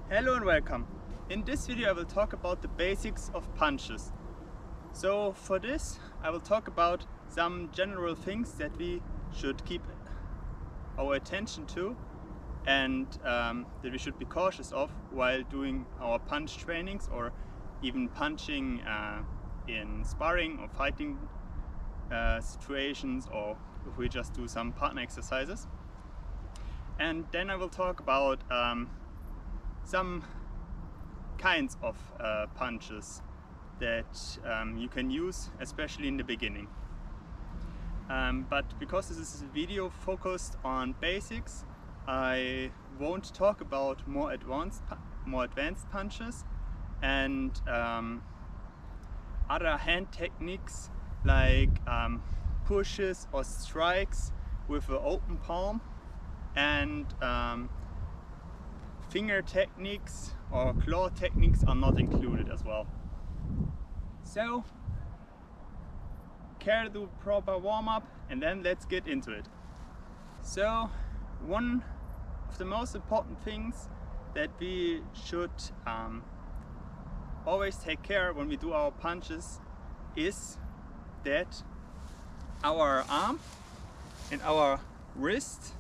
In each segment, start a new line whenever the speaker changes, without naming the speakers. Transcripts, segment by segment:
Hello and welcome. In this video I will talk about the basics of punches. So for this I will talk about some general things that we should keep our attention to and that we should be cautious of while doing our punch trainings or even punching in sparring or fighting situations, or if we just do some partner exercises. And then I will talk about some kinds of punches that you can use, especially in the beginning. But because this is a video focused on basics, I won't talk about more advanced punches and other hand techniques like pushes or strikes with an open palm, and finger techniques or claw techniques are not included as well. So, care to do proper warm-up and then let's get into it. So, one of the most important things that we should always take care when we do our punches is that our arm and our wrist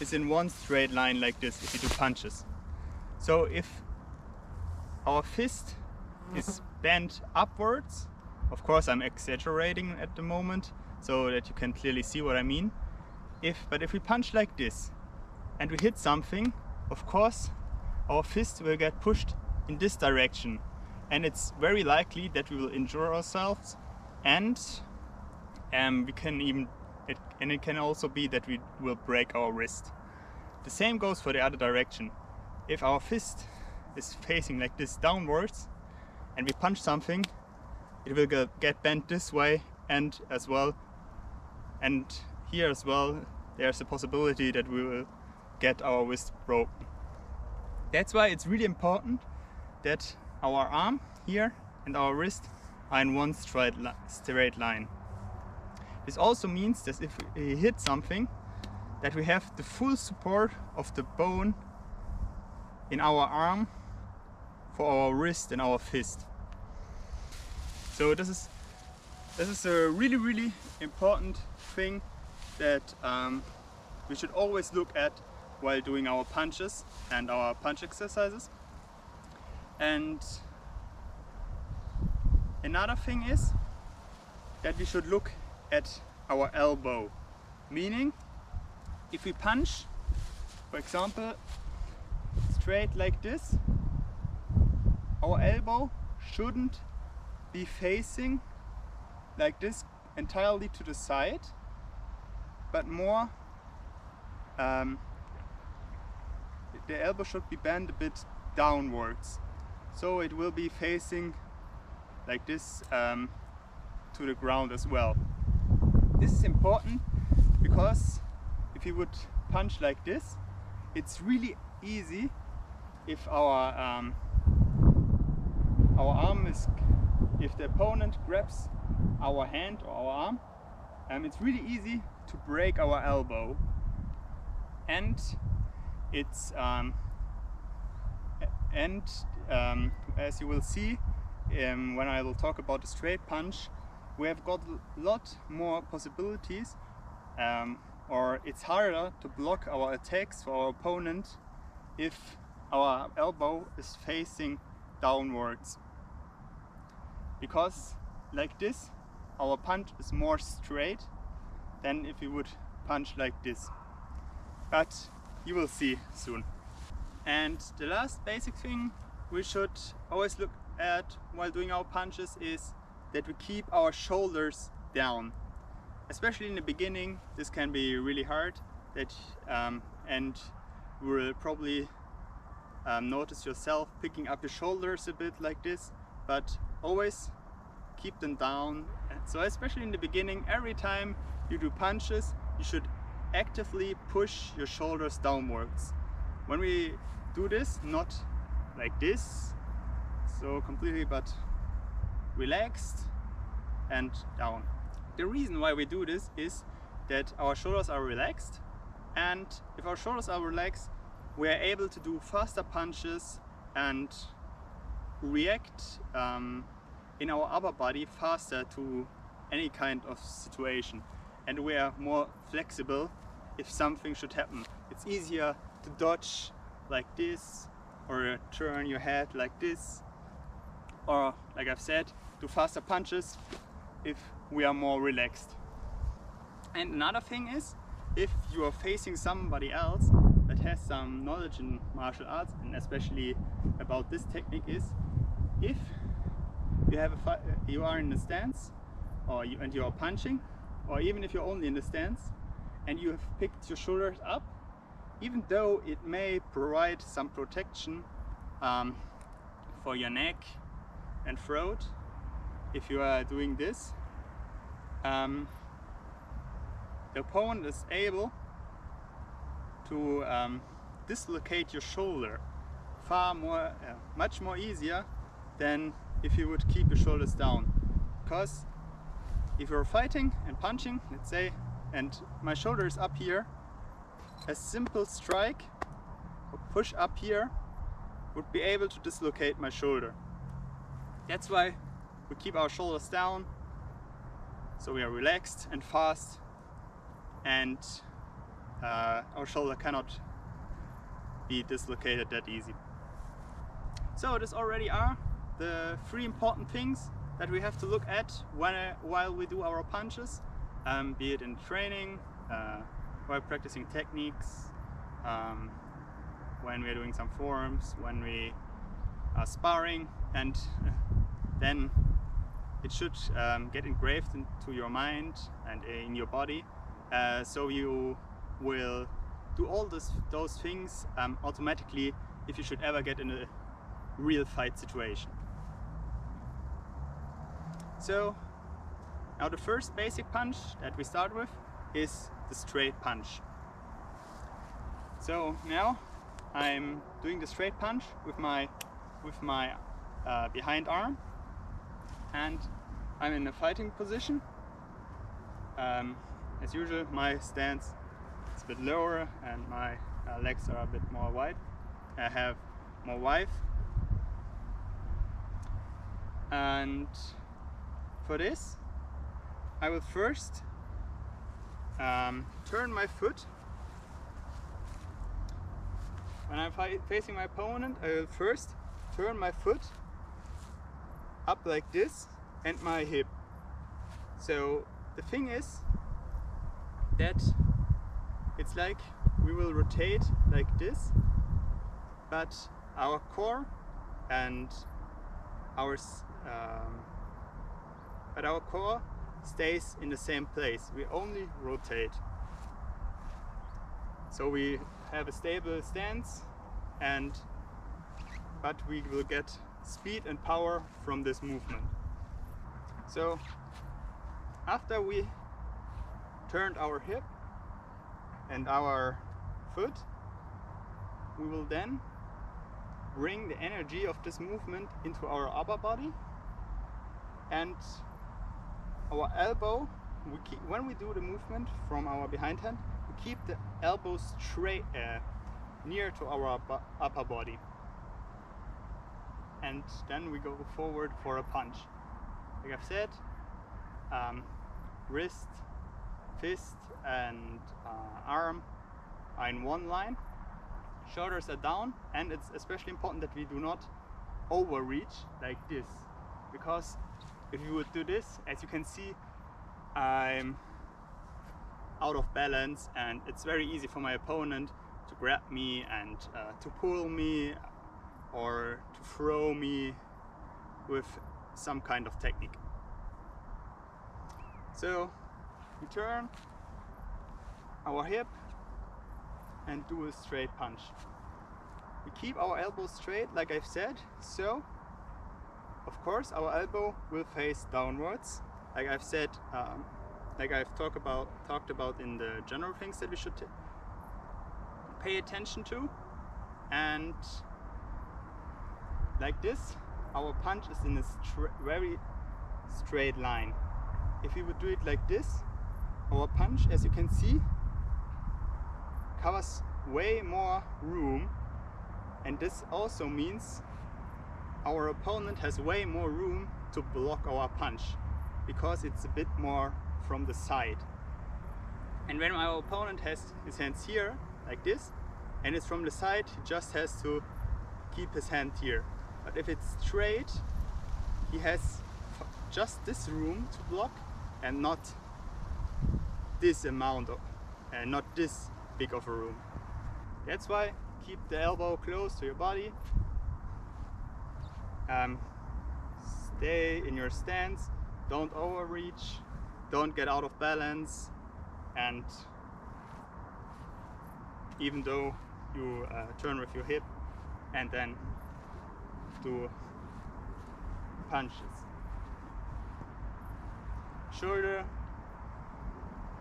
is in one straight line like this if you do punches. So if our fist is bent upwards, of course I'm exaggerating at the moment so that you can clearly see what I mean. But if we punch like this and we hit something, of course our fist will get pushed in this direction, and it's very likely that we will injure ourselves, and it can also be that we will break our wrist. The same goes for the other direction. If our fist is facing like this downwards and we punch something, it will get bent this way and here as well there's a possibility that we will get our wrist broken. That's why it's really important that our arm here and our wrist are in one straight line. This also means that if we hit something, that we have the full support of the bone in our arm for our wrist and our fist. So this is a really important thing that we should always look at while doing our punches and our punch exercises. And another thing is that we should look at our elbow, meaning if we punch, for example, straight like this, our elbow shouldn't be facing like this entirely to the side, but more the elbow should be bent a bit downwards, so it will be facing like this to the ground as well. This is important because if you would punch like this, it's really easy if if the opponent grabs our hand or our arm, it's really easy to break our elbow. And it's as you will see when I will talk about the straight punch, we have got a lot more possibilities, or it's harder to block our attacks for our opponent if our elbow is facing downwards, because like this our punch is more straight than if we would punch like this. But you will see soon. And the last basic thing we should always look at while doing our punches is that we keep our shoulders down. Especially in the beginning, this can be really hard, and you will probably notice yourself picking up your shoulders a bit like this, but always keep them down. So especially in the beginning, every time you do punches, you should actively push your shoulders downwards. When we do this, not like this, so completely, but relaxed and down. The reason why we do this is that our shoulders are relaxed, and if our shoulders are relaxed, we are able to do faster punches and react in our upper body faster to any kind of situation, and we are more flexible if something should happen. It's easier to dodge like this, or turn your head like this, or like I've said, do faster punches if we are more relaxed. And another thing is, if you are facing somebody else that has some knowledge in martial arts, and especially about this technique, is if you have you are in a stance, or you are punching, or even if you're only in the stance and you have picked your shoulders up, even though it may provide some protection for your neck and throat, if you are doing this, the opponent is able to dislocate your shoulder much more easier than if you would keep your shoulders down. Because if you're fighting and punching, let's say, and my shoulder is up here, a simple strike or push up here would be able to dislocate my shoulder. That's why we keep our shoulders down, so we are relaxed and fast, and our shoulder cannot be dislocated that easy. So this already are the 3 important things that we have to look at while we do our punches, be it in training, while practicing techniques, when we are doing some forms, when we are sparring, and then it should get engraved into your mind and in your body, so you will do all those things automatically if you should ever get in a real fight situation. So now the first basic punch that we start with is the straight punch. So now I'm doing the straight punch with my behind arm, and I'm in a fighting position. As usual, my stance is a bit lower and my legs are a bit more wide. I have more width, and for this I will first turn my foot. When I'm facing my opponent, I will first turn my foot up like this and my hip. So the thing is that it's like we will rotate like this, but our core and our stays in the same place. We only rotate. So we have a stable stance, but we will get speed and power from this movement. So after we turned our hip and our foot, we will then bring the energy of this movement into our upper body, and our elbow, when we do the movement from our behind hand, we keep the elbow straight near to our upper body, and then we go forward for a punch. Like I've said, wrist, fist and arm are in one line, shoulders are down, and it's especially important that we do not overreach like this, because if you would do this, as you can see, I'm out of balance, and it's very easy for my opponent to grab me and to pull me or to throw me with some kind of technique. So we turn our hip and do a straight punch. We keep our elbow straight, like I've said, so of course our elbow will face downwards, like I've said, like I've talked about in the general things that we should pay attention to. And like this, our punch is in a very straight line. If we would do it like this, our punch, as you can see, covers way more room, and this also means our opponent has way more room to block our punch, because it's a bit more from the side. And when our opponent has his hands here, like this, and it's from the side, he just has to keep his hand here. But if it's straight, he has just this room to block and not this amount of, not this big of a room. That's why keep the elbow close to your body. Stay in your stance, don't overreach, don't get out of balance, and even though you turn with your hip and then do punches. Shoulder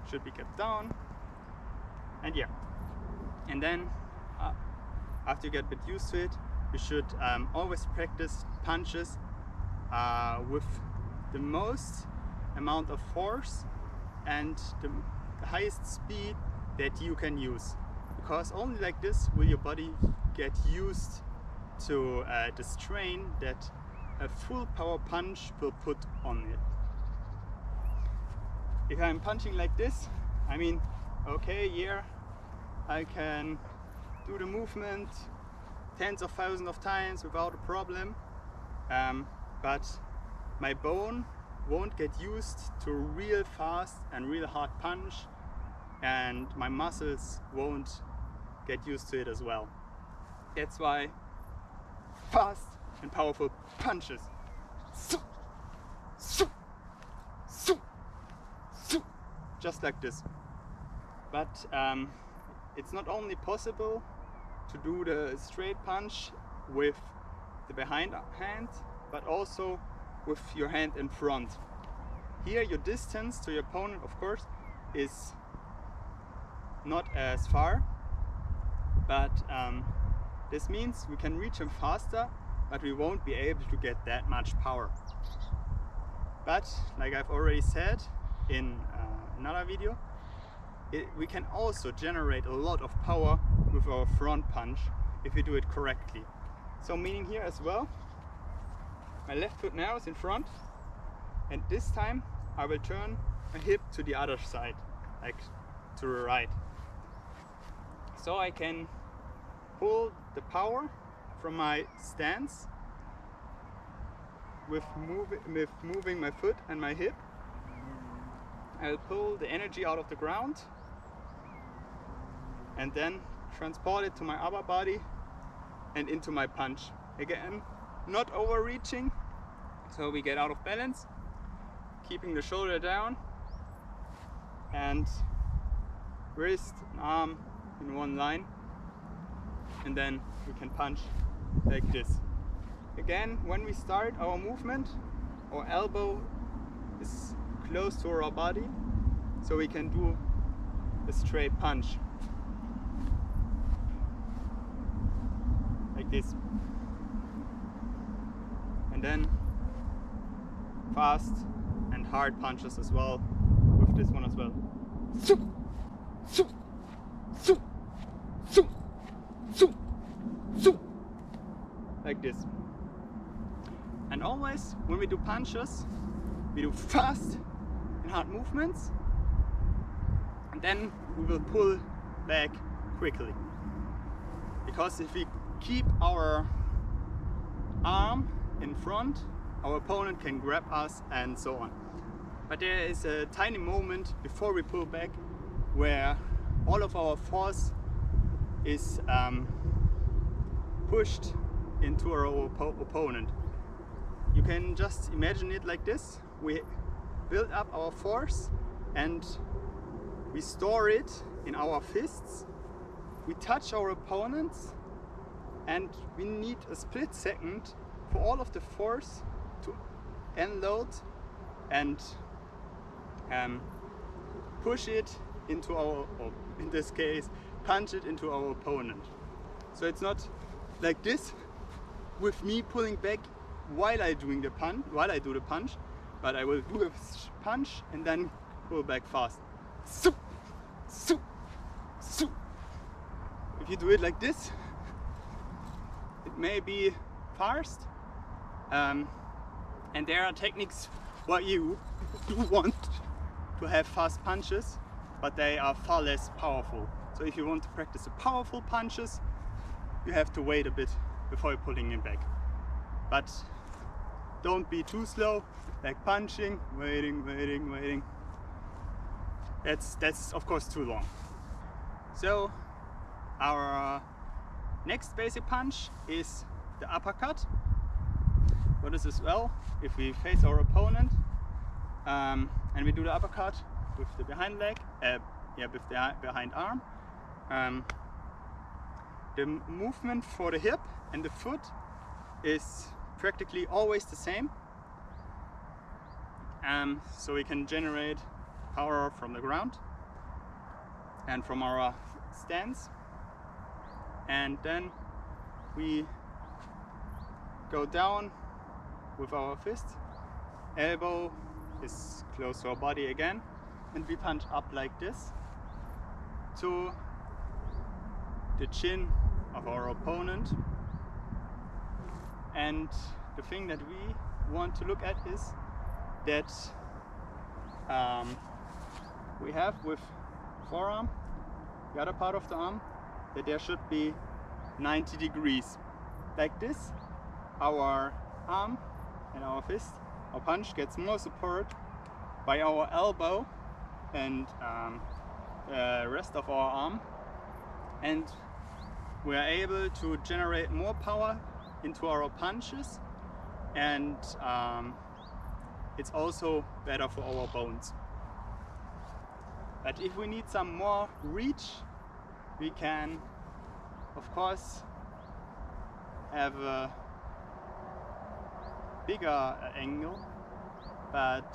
should be kept down, and yeah. And then after you get a bit used to it, you should always practice punches with the most amount of force and the highest speed that you can use, because only like this will your body get used to the strain that a full power punch will put on it. If I'm punching like this, I mean, okay, yeah, I can do the movement tens of thousands of times without a problem, but my bone won't get used to a real fast and real hard punch, and my muscles won't get used to it as well. That's why fast and powerful punches. Just like this. But it's not only possible to do the straight punch with the behind hand, but also with your hand in front. Here your distance to your opponent, of course, is not as far, but this means we can reach him faster, but we won't be able to get that much power. But like I've already said in another video, we can also generate a lot of power with our front punch if we do it correctly. So meaning here as well, my left foot now is in front, and this time I will turn my hip to the other side, like to the right. So I can pull the power from my stance with moving my foot and my hip. I'll pull the energy out of the ground and then transport it to my upper body and into my punch. Again, not overreaching, so we get out of balance, keeping the shoulder down, and wrist and arm in one line, and then we can punch like this. Again, when we start our movement, our elbow is close to our body, so we can do a straight punch like this, and then fast and hard punches as well with this one as well. Like this. And always when we do punches, we do fast and hard movements, and then we will pull back quickly, because if we keep our arm in front, our opponent can grab us and so on. But there is a tiny moment before we pull back where all of our force is pushed into our opponent. You can just imagine it like this. We build up our force and we store it in our fists. We touch our opponents, and we need a split second for all of the force to unload and push it into our, or in this case, punch it into our opponent. So it's not like this with me pulling back while I do the punch, but I will do a punch and then pull back fast. if you do it like this, it may be fast, and there are techniques where you do want to have fast punches, but they are far less powerful. So if you want to practice the powerful punches, you have to wait a bit before you're pulling it back. But don't be too slow, like punching, waiting. That's of course too long. So our next basic punch is the uppercut. What is as well, if we face our opponent and we do the uppercut with the behind leg, with the behind arm, the movement for the hip and the foot is practically always the same. So we can generate power from the ground and from our stance, and then we go down with our fist, elbow is close to our body again, and we punch up like this to the chin of our opponent. And the thing that we want to look at is that we have with forearm, the other part of the arm, that there should be 90 degrees. Like this, our arm and our fist, our punch gets more support by our elbow and the rest of our arm, and we are able to generate more power into our punches, and it's also better for our bones. But if we need some more reach, we can of course have a bigger angle, but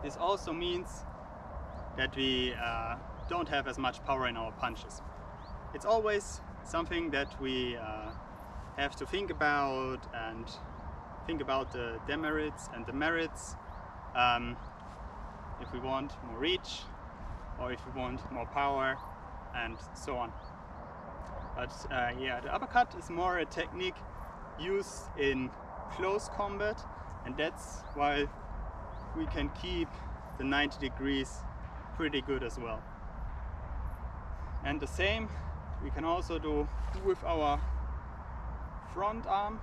this also means that we don't have as much power in our punches. It's always something that we have to think about, and think about the demerits and the merits, if we want more reach or if we want more power and so on. But yeah, the uppercut is more a technique used in close combat, and that's why we can keep the 90 degrees pretty good as well. And the same we can also do with our front arm,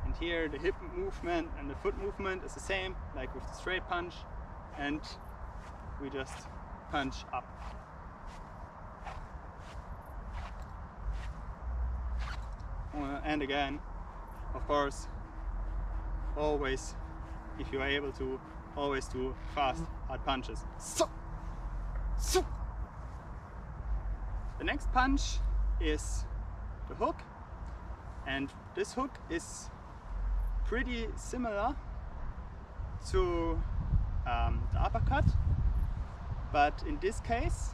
and here the hip movement and the foot movement is the same like with the straight punch, and we just punch up. And again, of course, always, if you are able to, always do fast, hard punches. So. The next punch is the hook, and this hook is pretty similar to the uppercut, but in this case,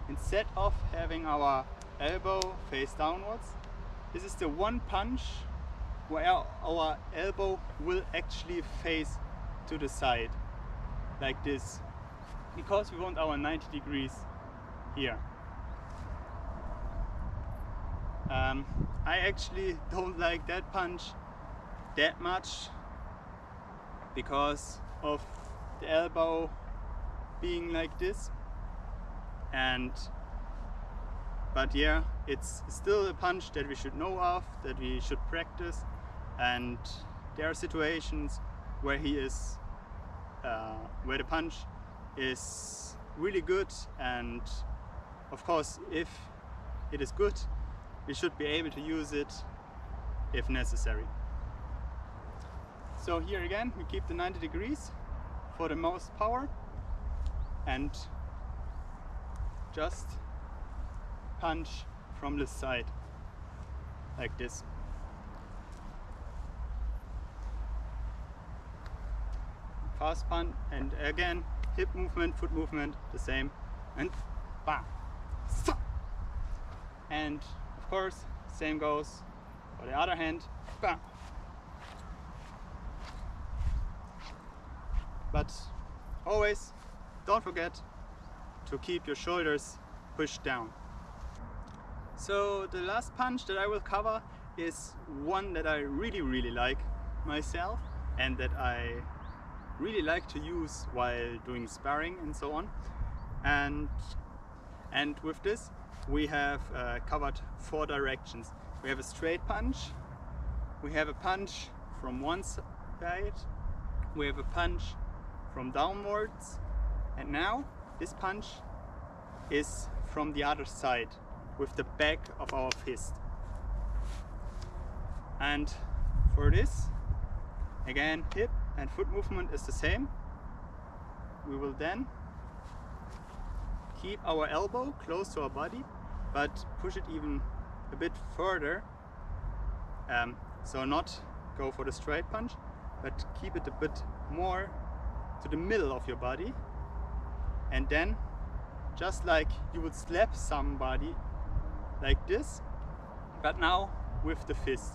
instead of having our elbow face downwards, this is the one punch where our elbow will actually face to the side, like this, because we want our 90 degrees here. I actually don't like that punch that much because of the elbow being like this, but yeah, it's still a punch that we should know of, that we should practice, and there are situations where where the punch is really good, and of course if it is good, we should be able to use it if necessary. So here again we keep the 90 degrees for the most power, and just punch from the side like this. Fast punch, and again hip movement, foot movement, the same, and bam. And of course same goes for the other hand, bam. But always don't forget to keep your shoulders push down. So the last punch that I will cover is one that I really like myself, and that I really like to use while doing sparring and so on. And with this we have covered 4 directions. We have a straight punch, we have a punch from one side, we have a punch from downwards, and now this punch is from the other side with the back of our fist. And for this, again, hip and foot movement is the same. We will then keep our elbow close to our body, but push it even a bit further. So not go for the straight punch, but keep it a bit more to the middle of your body. And then, just like you would slap somebody like this, but now with the fist.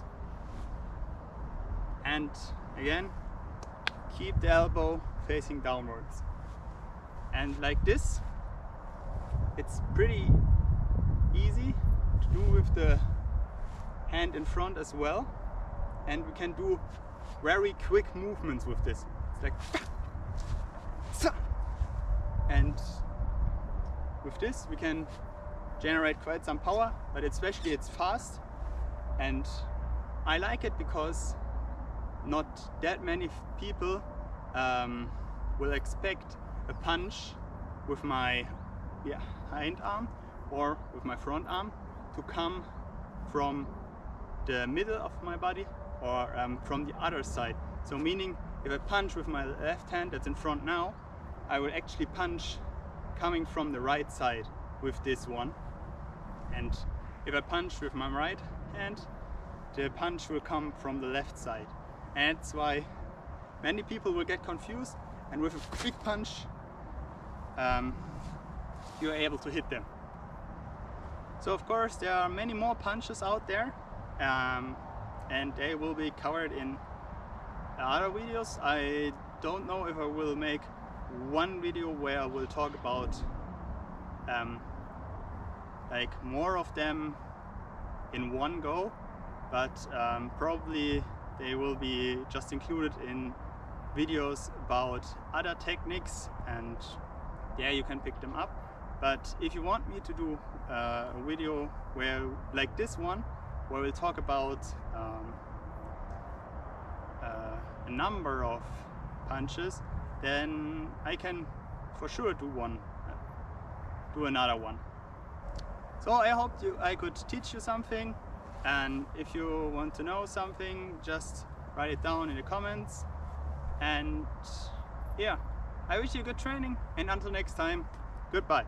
And again, keep the elbow facing downwards. And like this, it's pretty easy to do with the hand in front as well. And we can do very quick movements with this. It's like, and with this we can generate quite some power, but especially it's fast. And I like it because not that many people will expect a punch with my hind arm or with my front arm to come from the middle of my body or from the other side. So meaning, if I punch with my left hand that's in front now, I will actually punch coming from the right side with this one. And if I punch with my right hand, the punch will come from the left side. And that's why many people will get confused, and with a quick punch you are able to hit them. So of course there are many more punches out there, and they will be covered in other videos. I don't know if I will make one video where I will talk about like more of them in one go, but probably they will be just included in videos about other techniques, and yeah, you can pick them up. But if you want me to do a video where, like this one, where we'll talk about a number of punches, then I can for sure do another one. So I hope I could teach you something, and if you want to know something, just write it down in the comments. And yeah, I wish you good training, and until next time, goodbye.